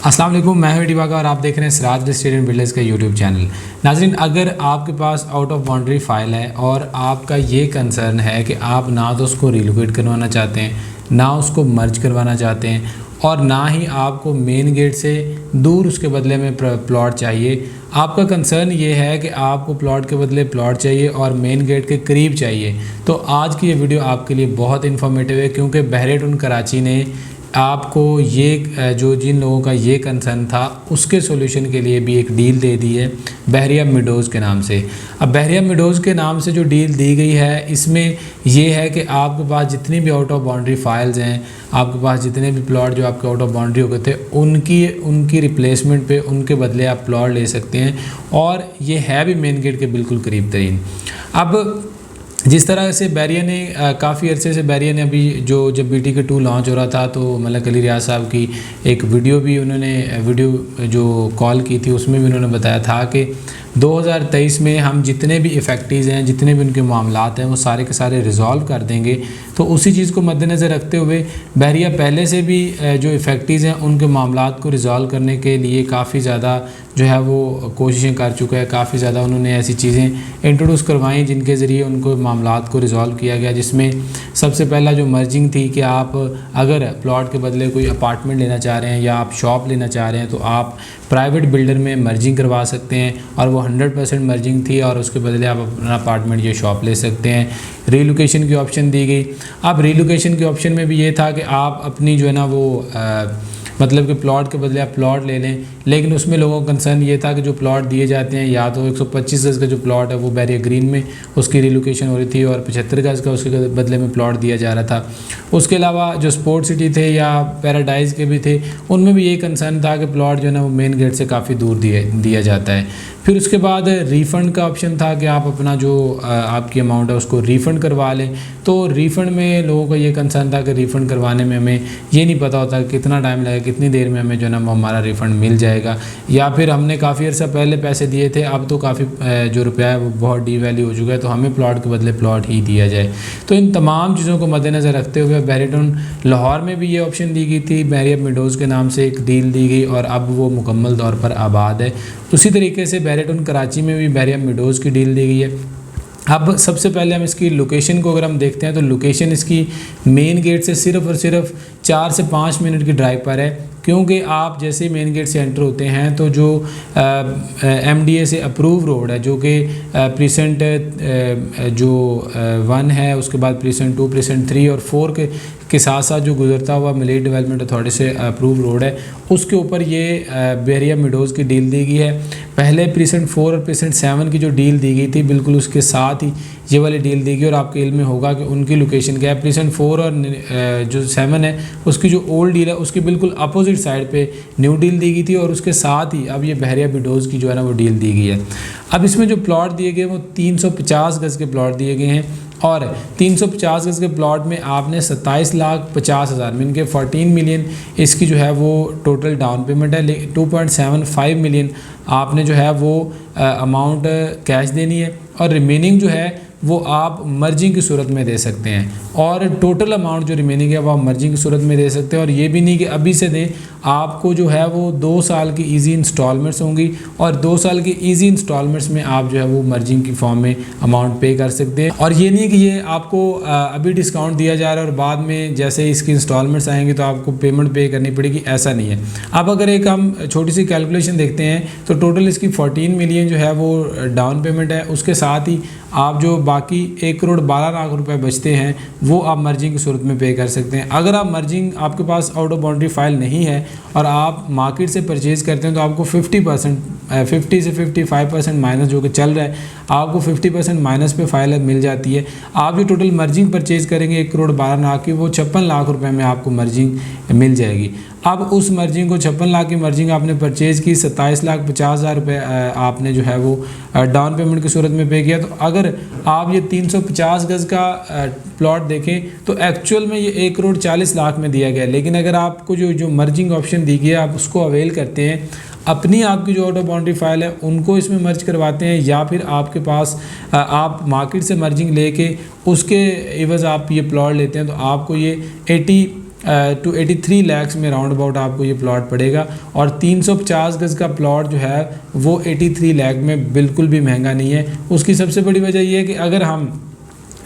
अस्सलाम वालेकुम, मैं हूं डिबागा और आप देख रहे हैं Siraj real estate and builders का यूट्यूब चैनल। नाज़रीन, अगर आपके pass out of boundary file है और आपका ये कंसर्न है कि आप ना तो उसको रिलोकेट करवाना चाहते हैं, ना उसको मर्ज करवाना चाहते हैं और ना ही आपको मेन गेट से दूर उसके बदले में प्लॉट चाहिए, आपका कंसर्न ये है कि आपको प्लॉट के बदले प्लॉट चाहिए और मेन गेट के करीब चाहिए, तो आज की ये वीडियो आपके लिए बहुत इन्फॉर्मेटिव है, क्योंकि बहरेटुन कराची ने आपको ये जो जिन लोगों का ये कंसर्न था उसके सॉल्यूशन के लिए भी एक डील दे दी है बहरिया मिडोज़ के नाम से। अब बहरिया मिडोज़ के नाम से जो डील दी गई है, इसमें ये है कि आपके पास जितनी भी आउट ऑफ बाउंड्री फाइल्स हैं, आपके पास जितने भी प्लॉट जो आपके आउट ऑफ बाउंड्री हो गए थे, उनकी रिप्लेसमेंट पे उनके बदले आप प्लॉट ले सकते हैं और ये है भी मेन गेट के बिल्कुल करीब तरीन। अब जिस तरह से बैरिया ने काफ़ी अरसे से बैरिया ने अभी जब BTK2 लॉन्च हो रहा था तो मलिक अली रियाज साहब की एक वीडियो भी वीडियो जो कॉल की थी उसमें भी उन्होंने बताया था कि 2023 में हम जितने भी इफ़ेक्टिव्स हैं, जितने भी उनके मामलात हैं, वो सारे के सारे रिज़ॉल्व कर देंगे। तो उसी चीज़ को मद्देनज़र रखते हुए बहरिया पहले से भी जो इफ़ेक्टिव्स हैं उनके मामलात को रिज़ॉल्व करने के लिए काफ़ी ज़्यादा जो है वो कोशिशें कर चुका है। काफ़ी ज़्यादा उन्होंने ऐसी चीज़ें इंट्रोड्यूस करवाई जिनके ज़रिए उनको मामलात को रिज़ॉल्व किया गया, जिसमें सबसे पहला जो मर्जिंग थी कि आप अगर प्लॉट के बदले कोई अपार्टमेंट लेना चाह रहे हैं या आप शॉप लेना चाह रहे हैं तो आप प्राइवेट बिल्डर में मर्जिंग करवा सकते हैं और वो 100% मर्जिंग थी और उसके बदले आप अपना अपार्टमेंट या शॉप ले सकते हैं। रीलोकेशन की ऑप्शन दी गई। अब रीलोकेशन के ऑप्शन में भी ये था कि आप अपनी जो है ना वो मतलब कि प्लॉट के बदले आप प्लॉट ले लें, लेकिन उसमें लोगों का कंसर्न ये था कि जो प्लॉट दिए जाते हैं या तो 125 गज़ का जो प्लॉट है वो बैरिया ग्रीन में उसकी रिलोकेशन हो रही थी और 75 गज़ का उसके बदले में प्लॉट दिया जा रहा था। उसके अलावा जो स्पोर्ट सिटी थे या पैराडाइज़ के भी थे, उनमें भी यही कंसर्न था कि प्लॉट जो है ना वो मेन गेट से काफ़ी दूर दिया जाता है। फिर उसके बाद रिफ़ंड का ऑप्शन था कि आप अपना जो आपकी अमाउंट है उसको रिफ़ंड करवा लें। तो रिफ़ंड में लोगों का ये कंसर्न था कि रिफ़ंड करवाने में हमें ये नहीं पता होता कितना टाइम लगेगा, कितनी देर में हमें जो है ना हमारा रिफ़ंड मिल जाएगा, या फिर हमने काफ़ी अर्सा पहले पैसे दिए थे, अब तो काफ़ी जो रुपया है वो बहुत डीवैल्यू हो चुका है, तो हमें प्लॉट के बदले प्लॉट ही दिया जाए। तो इन तमाम चीज़ों को मद्देनज़र रखते हुए बहरेटुन लाहौर में भी ये ऑप्शन दी गई थी, बहरिया मिडोज़ के नाम से एक डील दी गई और अब वो मुकम्मल तौर पर आबाद है। उसी तरीके से बहरेटुन कराची में भी बहरिया मिडोज़ की डील दी गई है। अब सबसे पहले हम इसकी लोकेशन को अगर हम देखते हैं तो लोकेशन इसकी मेन गेट से सिर्फ़ और सिर्फ 4 से 5 मिनट की ड्राइव पर है, क्योंकि आप जैसे मेन गेट से एंटर होते हैं तो जो MDA से अप्रूव रोड है जो कि प्रीसेंट जो 1 है, उसके बाद प्रीसेंट 2, प्रीसेंट 3 और 4 के साथ साथ जो गुजरता हुआ मलिक डेवलपमेंट अथॉरिटी से अप्रूव रोड है, उसके ऊपर ये बहरिया मिडोज़ की डील दी गई है। पहले प्रीसेंट 4 और प्रीसेंट 7 की जो डील दी गई थी बिल्कुल उसके साथ ही ये वाली डील दी गई और आपके इल्म में होगा कि उनकी लोकेशन क्या है। प्रीसेंट 4 और जो 7 है उसकी जो ओल्ड डील है उसकी बिल्कुल अपोजिट साइड पे न्यू डील दी गई थी और उसके साथ ही अब ये बहरिया मिडोज़ की जो है ना वो डील दी गई है। अब इसमें जो प्लॉट दिए गए वो 350 गज़ के प्लॉट दिए गए हैं और 350 गज़ के प्लॉट में आपने 27,50,000 मीन के 14 मिलियन इसकी जो है वो टोटल डाउन पेमेंट है। 2.75 मिलियन आपने जो है वो अमाउंट कैश देनी है और रिमेनिंग जो है वो आप मर्जिंग की सूरत में दे सकते हैं और टोटल अमाउंट जो रिमेनिंग है वो आप मर्जिंग की सूरत में दे सकते हैं। और ये भी नहीं कि अभी से दें, आपको जो है वो 2 साल की इजी इंस्टॉलमेंट्स होंगी और 2 साल की इजी इंस्टॉलमेंट्स में आप जो है वो मर्जिंग की फॉर्म में अमाउंट पे कर सकते हैं। और ये नहीं कि ये आपको अभी डिस्काउंट दिया जा रहा है और बाद में जैसे इसकी इंस्टॉलमेंट्स आएंगी तो आपको पेमेंट पे करनी पड़ेगी, ऐसा नहीं है। अब अगर एक हम छोटी सी कैलकुलेशन देखते हैं तो टोटल इसकी 14 मिलियन जो है वो डाउन पेमेंट है, उसके साथ ही आप जो बाकी 1,12,00,000 रुपए बचते हैं वो आप मर्जिंग की सूरत में पे कर सकते हैं। अगर आप मर्जिंग आपके pass out of boundary file नहीं है और आप मार्केट से परचेज़ करते हैं तो आपको 50 से 55% माइनस जो कि चल रहा है, आपको 50% माइनस पे फाइल मिल जाती है। आप जो टोटल मर्जिंग परचेज़ करेंगे 1,12,00,000 की, वो 56 लाख रुपए में आपको मर्जिंग मिल जाएगी। अब उस मर्जिंग को 56 लाख की मर्जिंग आपने परचेज़ की, 27,50,000 रुपये आपने जो है वो डाउन पेमेंट की सूरत में पे किया। तो अगर आप ये 350 गज़ का प्लॉट देखें तो एक्चुअल में ये 1,40,00,000 में दिया गया है, लेकिन अगर आपको जो मर्जिंग ऑप्शन दी गई है आप उसको अवेल करते हैं, अपनी आपकी जो आउट ऑफ बाउंड्री फाइल है उनको इसमें मर्ज करवाते हैं, या फिर आपके पास आप मार्केट से मर्जिंग लेके उसके एवज आप ये प्लॉट लेते हैं, तो आपको ये 80 to 83 लाख में राउंड अबाउट आपको ये प्लॉट पड़ेगा। और 350 गज़ का प्लॉट जो है वो 83 लाख में बिल्कुल भी महंगा नहीं है। उसकी सबसे बड़ी वजह ये है कि अगर हम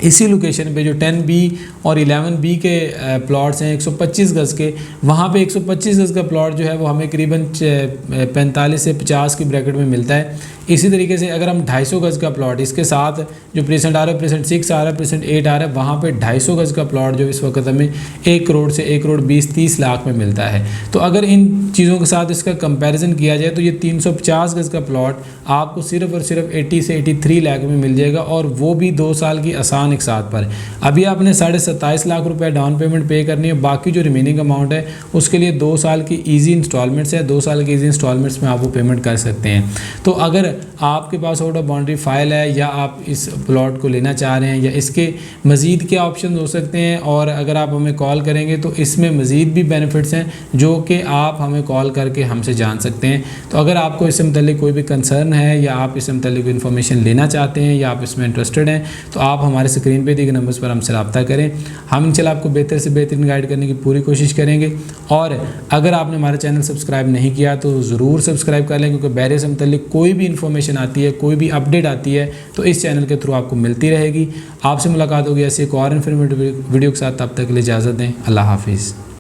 इसी लोकेशन पे जो 10B और 11B के प्लॉट्स हैं 125 गज़ के, वहाँ पे 125 गज़ का प्लॉट जो है वो हमें करीबन 45 से 50 की ब्रैकेट में मिलता है। इसी तरीके से अगर हम 250 गज़ का प्लॉट इसके साथ जो % आ रहा है, %6 आ रहा है, %8 आ रहा है, वहाँ पे 250 गज़ का प्लॉट जो इस वक्त हमें 1 करोड़ से 1 करोड़ 20-30 लाख में मिलता है। तो अगर इन चीज़ों के साथ इसका कंपैरिजन किया जाए तो ये 350 गज़ का प्लॉट आपको सिर्फ और सिर्फ 80 से 83 लाख में मिल जाएगा, और वो भी 2 साल की आसान एक साथ पर। अभी आपने 27.5 लाख रुपए डाउन पेमेंट पे करनी है, बाकी जो रिमेनिंग अमाउंट है उसके लिए 2 साल की ईजी इंस्टॉलमेंट्स है, 2 साल की ईजी इंस्टॉलमेंट्स में आप वो पेमेंट कर सकते हैं। तो अगर आपके pass out of boundary file है, या आप इस प्लॉट को लेना चाह रहे हैं, या इसके मज़ीद क्या ऑप्शन हो सकते हैं, और अगर आप हमें कॉल करेंगे तो इसमें मज़ीद भी बेनिफिट्स हैं जो कि आप हमें कॉल करके हमसे जान सकते हैं। तो अगर आपको इससे मुतल्लिक कोई भी कंसर्न है, या आप इससे मुतल्लिक इन्फॉर्मेशन लेना चाहते हैं, या आप इसमें इंटरेस्टेड हैं, तो आप हमारे स्क्रीन पे दिए गए नंबर्स पर हमसे रब्ता करें। हम इंशाल्लाह आपको बेहतर से बेहतरीन गाइड करने की पूरी कोशिश करेंगे। और अगर आपने हमारा चैनल सब्सक्राइब नहीं किया तो ज़रूर सब्सक्राइब कर लें, क्योंकि बैरियर से मुतल्लिक कोई भी इन्फॉर्मेशन आती है, कोई भी अपडेट आती है, तो इस चैनल के थ्रू आपको मिलती रहेगी। आपसे मुलाकात होगी ऐसी एक और इन्फॉर्मेटिव वीडियो के साथ। तब तक के लिए इजाज़त दें। अल्लाह हाफिज़।